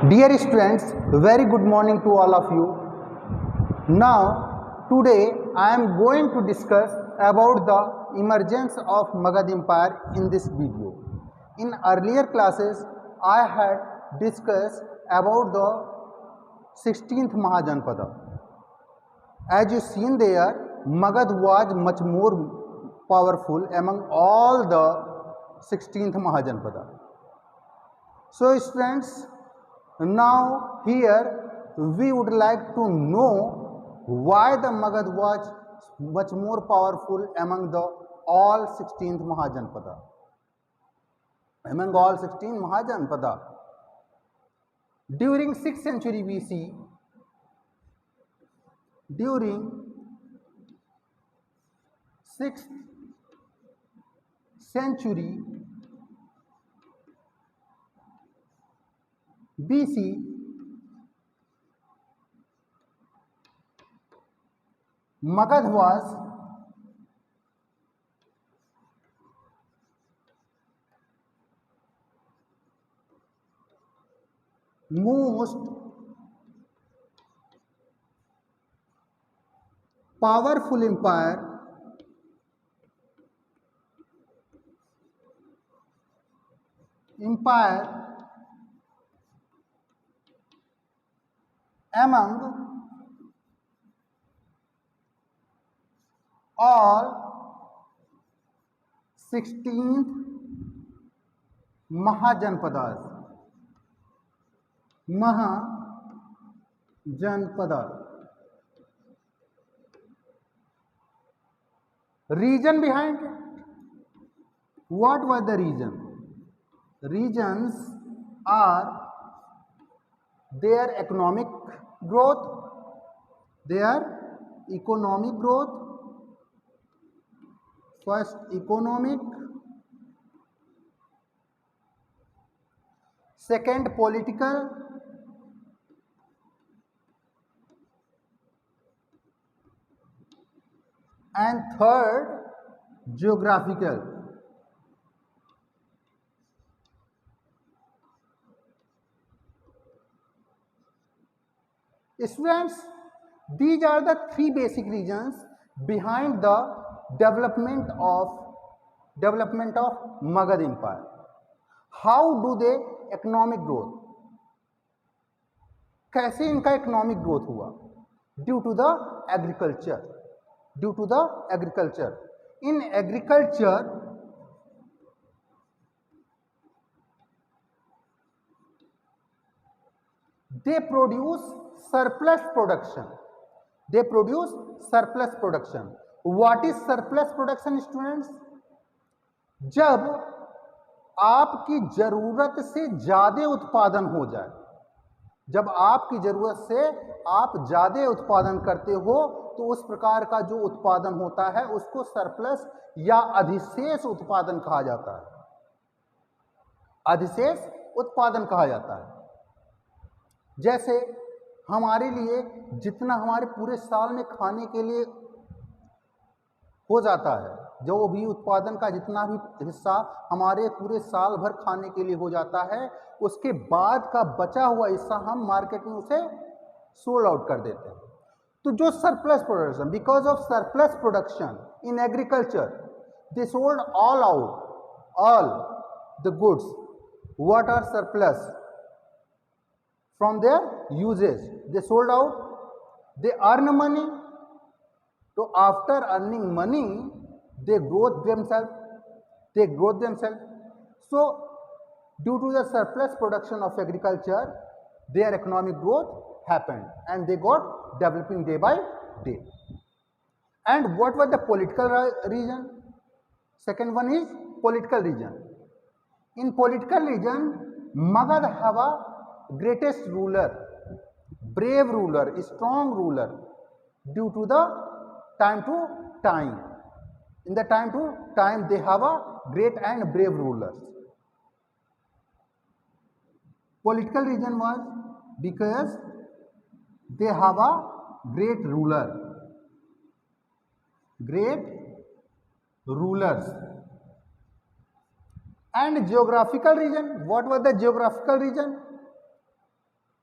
Dear students, very good morning to all of you. Today I am going to discuss about the emergence of Magad Empire in this video. In earlier classes, I had discussed about the 16th Mahajanpada. As you seen there, Magad was much more powerful among all the 16th Mahajanpada. So students, now here we would like to know why the Magad was much more powerful among the all 16th Mahajanpada. Among all 16 Mahajanpada, during 6th century BC, during 6th century BC, Magad was most powerful empire among all 16th Mahajanpadas. Reason behind it? What was the reason? Reasons are their economic growth, first economic, second political, and third geographical. Students, these are the three basic reasons behind the development of Magad Empire. How do they economic growth? कैसे इनका economic growth हुआ? Due to the agriculture. In agriculture, they produce surplus production. What is surplus production, students? जब आपकी जरूरत से ज्यादा उत्पादन हो जाए, जब आपकी जरूरत से आप ज्यादा उत्पादन करते हो तो उस प्रकार का जो उत्पादन होता है उसको सरप्लस या अधिशेष उत्पादन कहा जाता है. अधिशेष उत्पादन कहा जाता है. जैसे हमारे लिए जितना हमारे पूरे साल में खाने के लिए हो जाता है, जो भी उत्पादन का जितना भी हिस्सा हमारे पूरे साल भर खाने के लिए हो जाता है, उसके बाद का बचा हुआ हिस्सा हम मार्केट में उसे सोल्ड आउट कर देते हैं. तो जो surplus production, because of surplus production in agriculture, they sold all the goods what are surplus from their usage, they sold out, they earn money. So after earning money, they grow themselves. So due to the surplus production of agriculture, their economic growth happened and they got developing day by day. And what was the political reason? Second one is political reason. In political reason, Magad have a greatest ruler, brave ruler, strong ruler, due to the time to time. In the time to time, they have a great and brave rulers. Political reason was because they have a great rulers. And geographical region, what was the geographical region?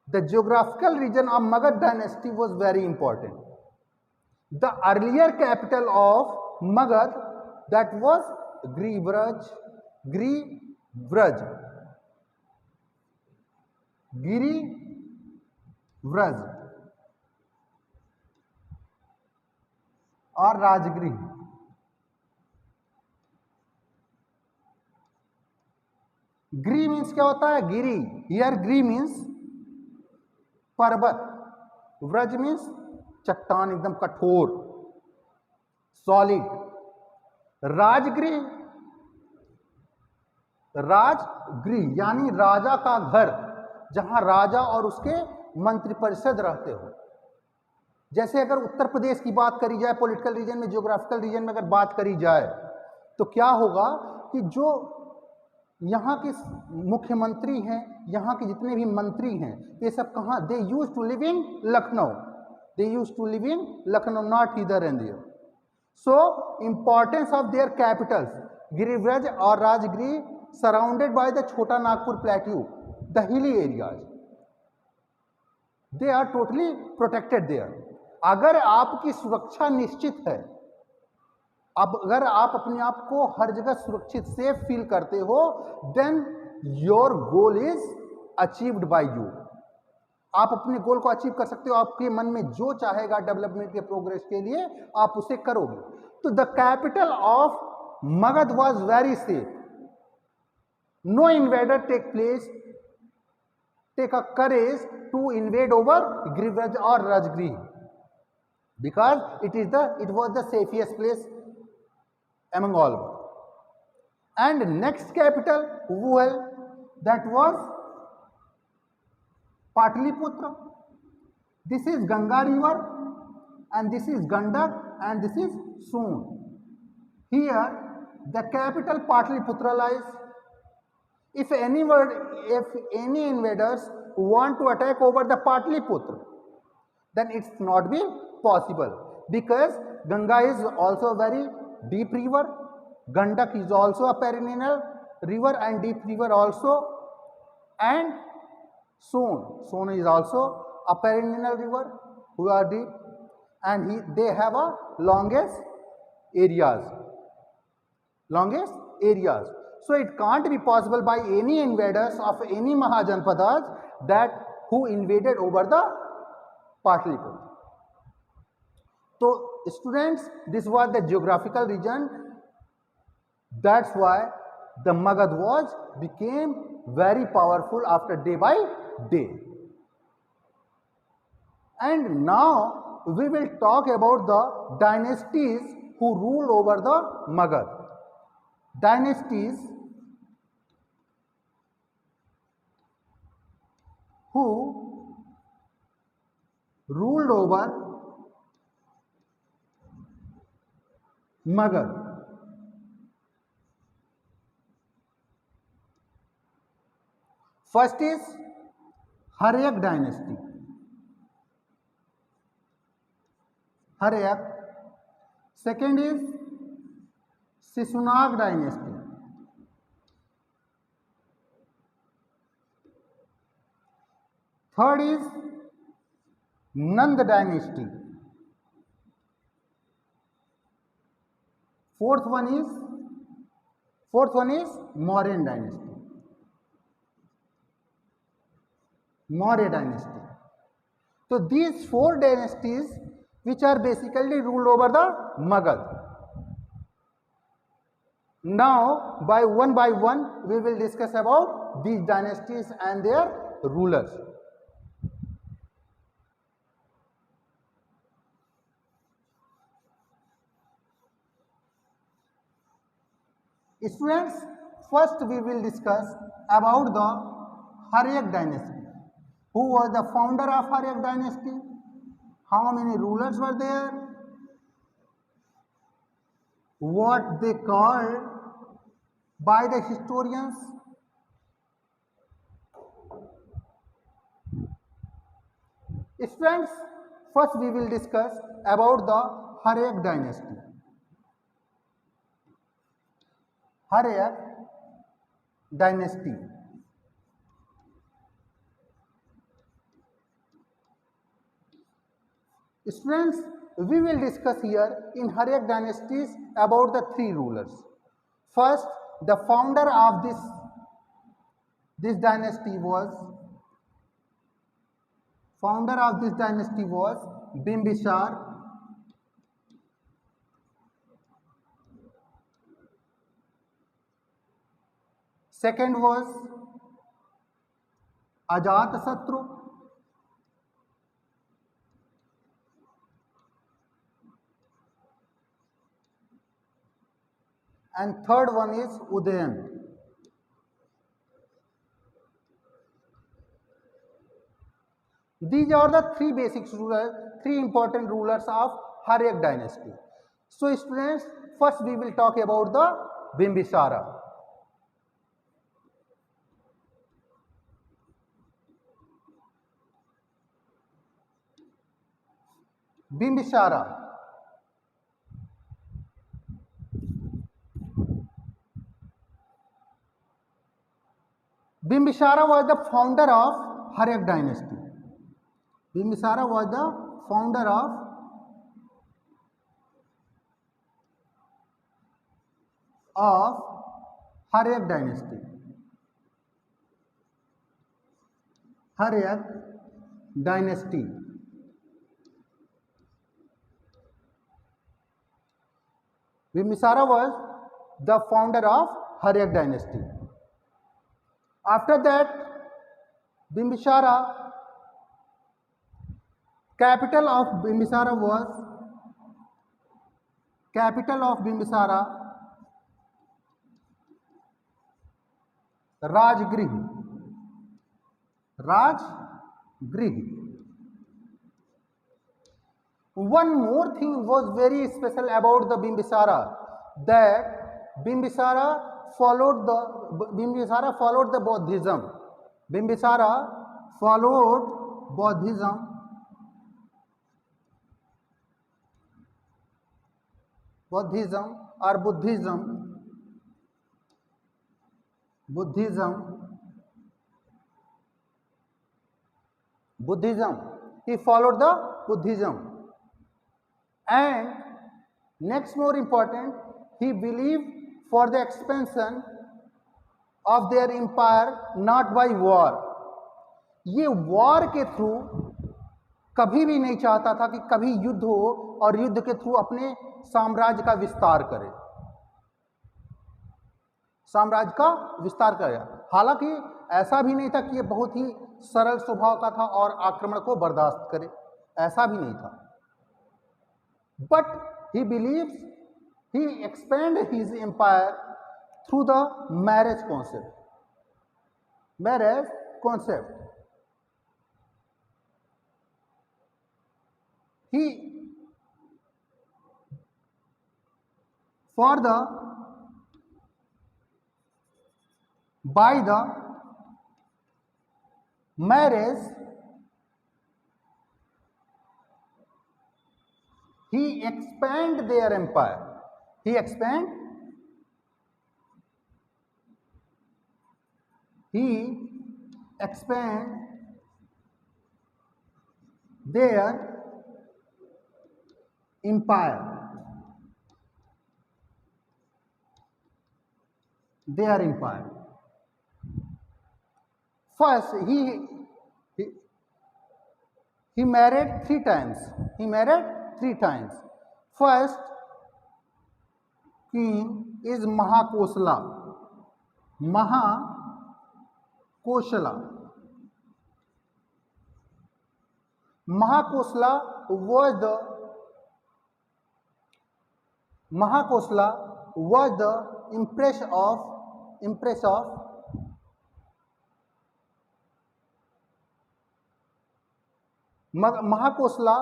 The geographical region of Magad dynasty was very important. The earlier capital of Magad, that was Girivraj, और राजगृह. ग्री means क्या होता है? गिरी. Here green means पर्वत, Vraj means चट्टान, एकदम कठोर, solid. Rajgriha, Rajgriha यानी राजा का घर, जहां राजा और उसके मंत्रिपरिषद रहते हो. जैसे अगर उत्तर प्रदेश की बात करी जाए, पॉलिटिकल रीजन में, ज्योग्राफिकल रीजन में अगर बात करी जाए, तो क्या होगा कि जो यहाँ के मुख्यमंत्री हैं, यहाँ के जितने भी मंत्री हैं, ये सब कहाँ? They used to live in Lucknow. They used to live in Lucknow, not इधर and there. So importance of their capitals, Girivraj और Rajgriha, surrounded by the Chota Nagpur plateau, the hilly areas, they are totally protected there. अगर आपकी सुरक्षा निश्चित है, अब अगर आप अपने आप को हर जगह सुरक्षित, सेफ फील करते हो, then your goal is achieved by you. आप अपने गोल को अचीव कर सकते हो. आपके मन में जो चाहेगा डेवलपमेंट के प्रोग्रेस के लिए, आप उसे करोगे. तो the capital of Magadha was very safe. No invader take a courage to invade over Girivraja और Rajagriha, because it was the safest place among all. And next capital, well, that was Patliputra. This is Ganga river, and this is Gandak, and this is Son. Here the capital Patliputra lies. If any invaders want to attack over the Patliputra, then it's not be possible, because Ganga is also a very deep river, Gandak is also a perennial river and deep river also, and Son is also a perennial river who are deep, and they have a longest areas. So it can't be possible by any invaders of any Mahajanpadas that who invaded over the Patliputra. So students, this was the geographical region. That's why the Magad became very powerful after day by day. And now we will talk about the dynasties who ruled over the Magad. Dynasties who ruled over Magad. First is Haryak dynasty. Haryak. Second is Shishunag dynasty. Third is Nand dynasty. Fourth one is Mauryan dynasty. Maurya dynasty. So these four dynasties which are basically ruled over the Magad. Now by one we will discuss about these dynasties and their rulers. Students, first we will discuss about the Haryak dynasty. Who was the founder of Haryak dynasty? How many rulers were there? What they called by the historians? Students, first we will discuss about the Haryak dynasty. Haryak dynasty. Students, we will discuss here in Haryak dynasties about the three rulers. First, the founder of this dynasty was Bimbisar. Second was Ajatasatru. And third one is Udayan. These are the three basic rulers, three important rulers of Haryak dynasty. So students, first we will talk about the Bimbisara. Bimbisara. Bimbisara was the founder of Haryak dynasty. Bimbisara was the founder of Haryak dynasty. Haryak dynasty. Bimbisara was the founder of Haryak dynasty. After that, Bimbisara, capital of Bimbisara Rajgrih. One more thing was very special about the Bimbisara, that Bimbisara followed the Buddhism. Bimbisara followed Buddhism. He followed the Buddhism. And next, more important, he believed for the expansion of their empire not by war. ये war के through कभी भी नहीं चाहता था कि कभी युद्ध हो और युद्ध के थ्रू अपने साम्राज्य का विस्तार करे, हालांकि ऐसा भी नहीं था कि ये बहुत ही सरल स्वभाव का था और आक्रमण को बर्दाश्त करे, ऐसा भी नहीं था. But he believes he expanded his empire through the marriage concept. By the marriage, he expand their empire. He expand their empire. First, he married three times. First king is Mahakosala. Mahakosala was the empress of Mahakosala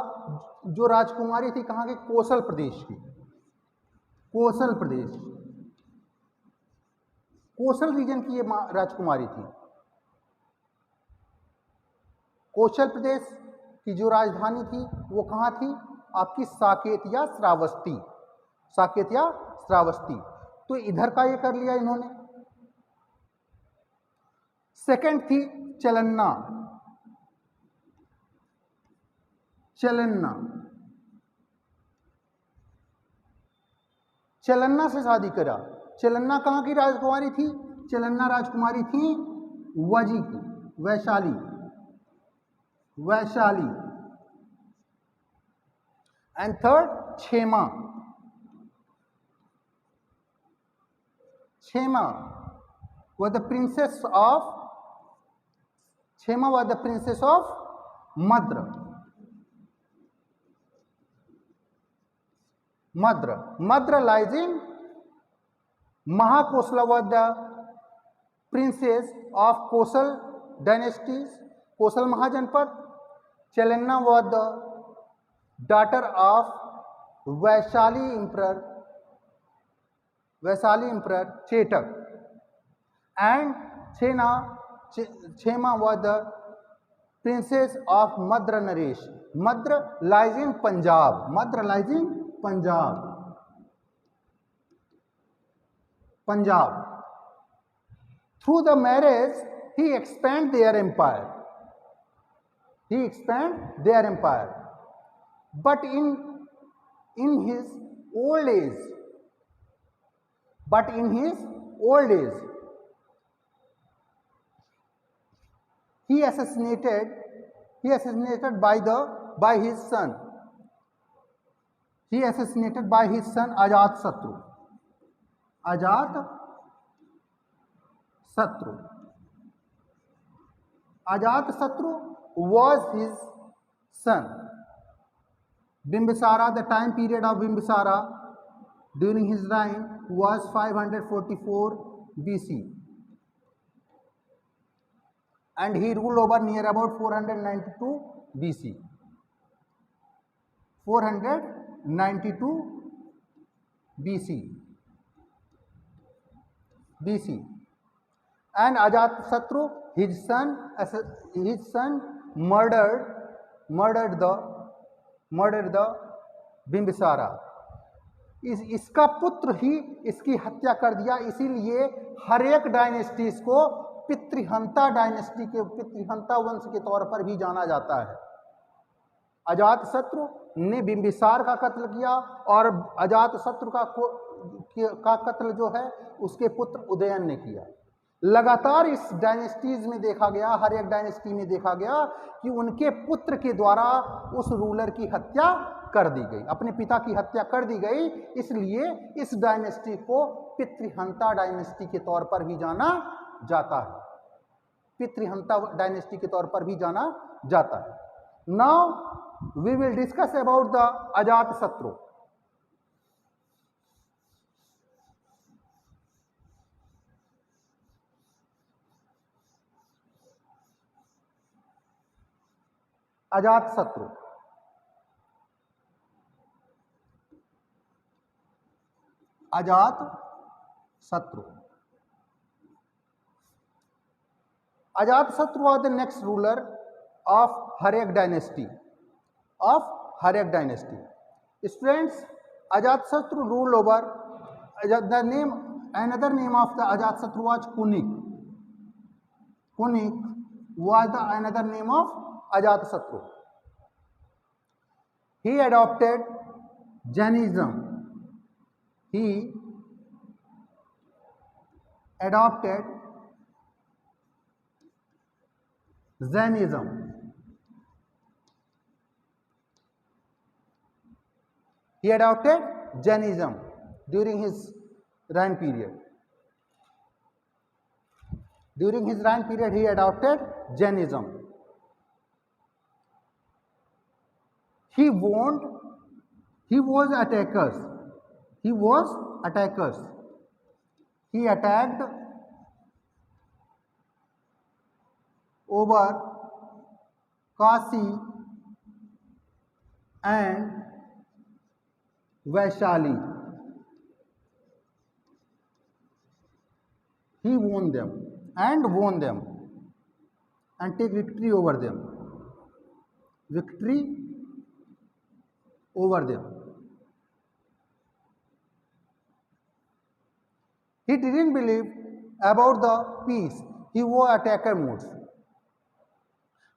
जो राजकुमारी थी कहाँ की? कोसल प्रदेश की. Kosal reason की ये राजकुमारी थी. कोशल प्रदेश की जो राजधानी थी वो कहाँ थी? आपकी साकेत या श्रावस्ती. तो इधर का ये कर लिया इन्होंने. सेकंड थी चलन्ना. चलन्ना से शादी करा। चलन्ना कहाँ की राजकुमारी थी? चलन्ना राजकुमारी थी वजी की, Vaishali, Vaishali. And third, Khema. Khema was the princess of Kshema was the princess of Madra. Madra lies in Mahakosala was the princess of Kosal dynasties, Kosal Mahajanpad. Chalanna was the daughter of Vaishali Emperor Chetak, and Kshema was the princess of Madra Naresh. Madra lies in Punjab. Madra lies in Punjab. Punjab. Through the marriage, he expanded their empire. He expanded their empire. But in his old age, he assassinated by his son. He assassinated by his son Ajatasattu. Ajatasattu was his son. Bimbisara, the time period of Bimbisara during his reign was 544 BC. And he ruled over near about 492 BC. 492 BC. And Ajatasattu, his son murdered the बिंबिसारा। इसका पुत्र ही इसकी हत्या कर दिया। इसीलिए हर एक dynasties को पितृहंता dynasty के, पितृहंता वंश के तौर पर भी जाना जाता है। अजातशत्रु ने बिंबिसार का कत्ल किया और अजातशत्रु का कत्ल जो है उसके पुत्र उदयन ने किया। लगातार इस डायनेस्टीज में देखा गया, हर एक डायनेस्टी में देखा गया कि उनके पुत्र के द्वारा उस रूलर की हत्या कर दी गई, अपने पिता की हत्या कर दी गई। इसलिए इस डायनेस्टी को पितृहंता डायनेस्टी के तौर पर भी जाना जाता है, पितृहंता डायनेस्टी के तौर पर भी जाना जाता है। Now we will discuss about the Ajatashatru. Ajatashatru was the next ruler of Haryak dynasty. Students, Ajatasattu ruled over, another name of the Ajatasattu was Kunik. Kunik was the another name of Ajatasattu. He adopted Jainism. He adopted Jainism. He adopted Jainism during his reign period. During his reign period, he adopted Jainism. He was attackers. He attacked over Kasi and Vaishali. He won them and take victory over them. He didn't believe about the peace. He was attacker modes.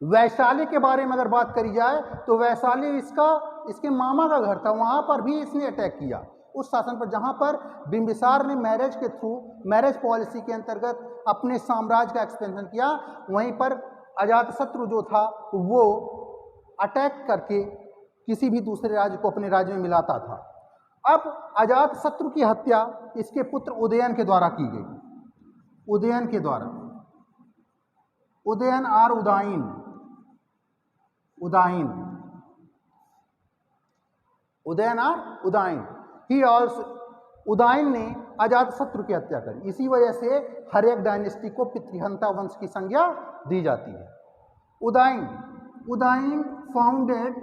Vaishali के बारे में अगर बात करी जाए तो वैशाली इसके मामा का घर था, वहां पर भी इसने अटैक किया। उस शासन पर जहाँ पर बिंबिसार ने मैरिज के थ्रू, मैरिज पॉलिसी के अंतर्गत अपने साम्राज्य का एक्सपेंशन किया, वहीं पर अजातशत्रु जो था वो अटैक करके किसी भी दूसरे राज्य को अपने राज्य में मिलाता था। अब अजातशत्रु की हत्या इसके पुत्र उदयन के द्वारा की गई। उदयन के द्वारा, उदयन और उदायन, उदायन, उदयन और उदायन, ही ऑल्सो, उदायन ने अजातशत्रु की हत्या करी। इसी वजह से हर एक डायनेस्टी को पितृहंता वंश की संज्ञा दी जाती है। Udayan, Udayan founded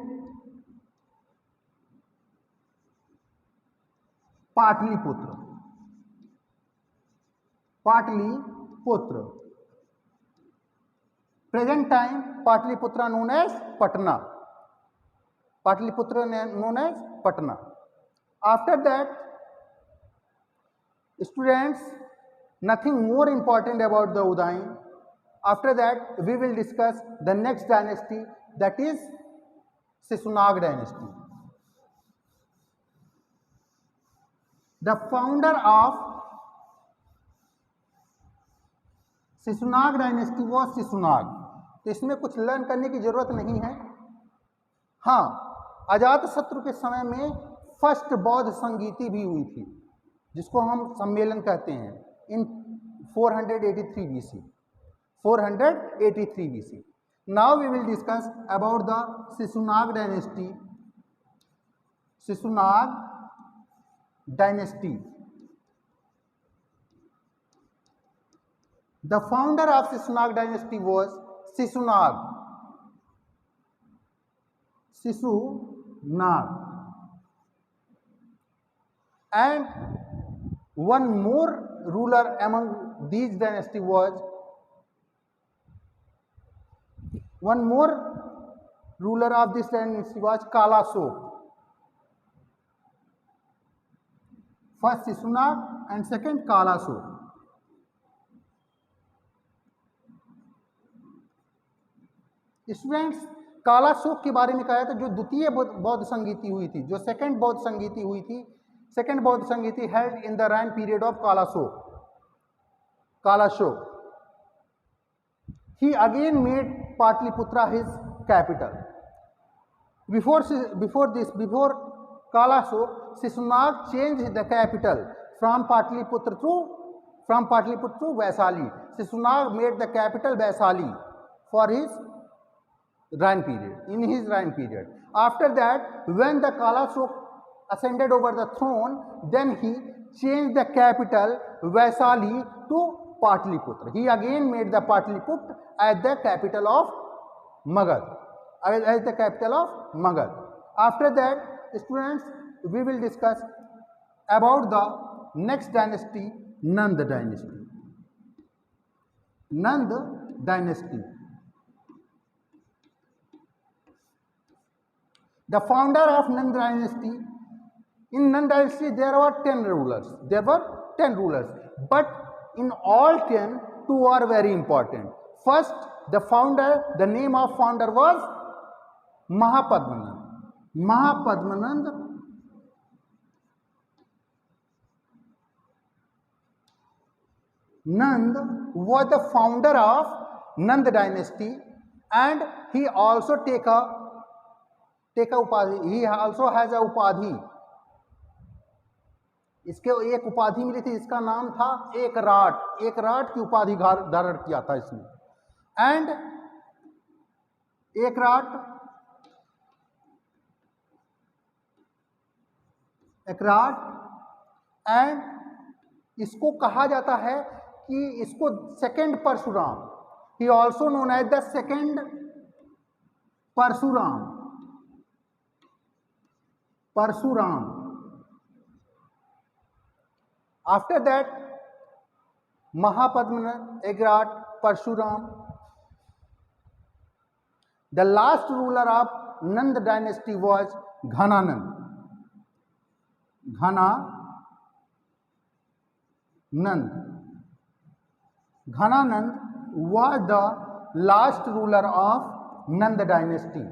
Pataliputra, Pataliputra, present time Pataliputra known as Patna, Pataliputra known as Patna. After that students, nothing more important about the Udayan. After that we will discuss the next dynasty, that is Shishunag dynasty. The founder of Shishunag dynasty was Shishunag. तो इसमें कुछ learn करने की जरूरत नहीं है। हाँ, अजातशत्रु के समय में फर्स्ट बौद्ध संगीति भी हुई थी, जिसको हम सम्मेलन कहते हैं, इन 483 BC, 483 BC. Now we will discuss about the Shishunag dynasty. Shishunag dynasty. The founder of Shishunag dynasty was Shishunag. Shishunag. And one more ruler among these dynasty was, one more ruler of this dynasty was Kalasok. First Shishunag and second Kalasok. Students, Kalashoka के बारे में कहा था, जो द्वितीय बौद्ध संगीति हुई थी, जो सेकंड बौद्ध संगीति हुई थी, सेकंड बौद्ध संगीति held in the reign period of Kalashoka. Kalashoka, he again made Patliputra his capital. Before Kalashok, Shishunag changed the capital from Patliputra to Vaisali. Shishunag made the capital Vaisali for his reign period, in his reign period. After that, when the Kalashok ascended over the throne, then he changed the capital Vaisali to Patliputra. He again made the Patliputra as the capital of Magad. As the capital of Magad. After that, students, we will discuss about the next dynasty, Nanda dynasty. Nanda dynasty. The founder of Nanda dynasty, in Nanda dynasty there were 10 rulers. There were 10 rulers, but in all 10, 2 are very important. First, the founder, the name of founder was Mahapadmanand. Mahapadmanand Nand was the founder of Nanda dynasty, and he also take a upadhi. He also has a upadhi. इसके एक उपाधि मिली थी, इसका नाम था एकराट. एकराट की उपाधि धारण किया था इसने. एंड एकराट एंड इसको कहा जाता है कि इसको second Parshuram. He also known as the second Parshuram. Parshuram. After that, Mahapadmanand, Ekrat, Parshuram. The last ruler of Nanda dynasty was Ghananand. Ghananand was the last ruler of Nanda dynasty.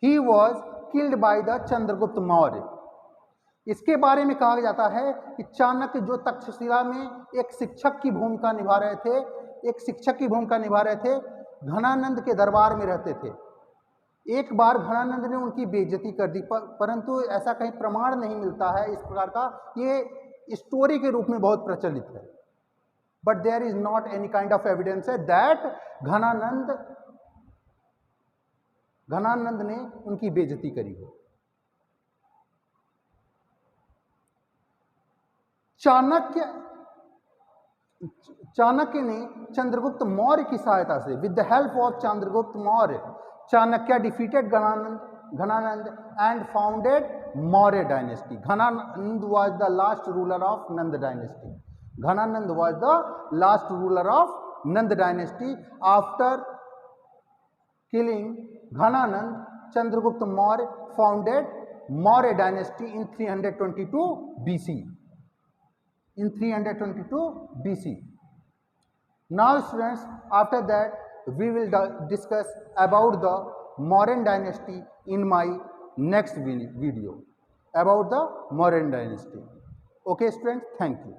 He was killed by the Chandragupta Maurya. इसके बारे में कहा जाता है कि चाणक्य जो तक्षशिला में एक शिक्षक की भूमिका निभा रहे थे, घनानंद के दरबार में रहते थे। एक बार घनानंद ने उनकी बेइज्जती कर दी, परंतु ऐसा कहीं प्रमाण नहीं मिलता है इस प्रकार का, ये स्टोरी के रूप में बहुत प्रचलित है। But there is not any kind of evidence है दैट घनानंद ने उनकी बेइज्जती करी हो। चाणक्य ने चंद्रगुप्त मौर्य की सहायता से, with the help of Chandragupta Maurya, Chanakya defeated Ghananand and founded Maurya dynasty. Ghananand was the last ruler of Nand dynasty. Ghananand was the last ruler of Nand dynasty. After killing Ghananand, Chandragupta Maurya founded Maurya dynasty in 322 BC. In 322 BC. Now students, after that we will discuss about the Mauryan dynasty in my next video, about the Mauryan dynasty. Okay students, thank you.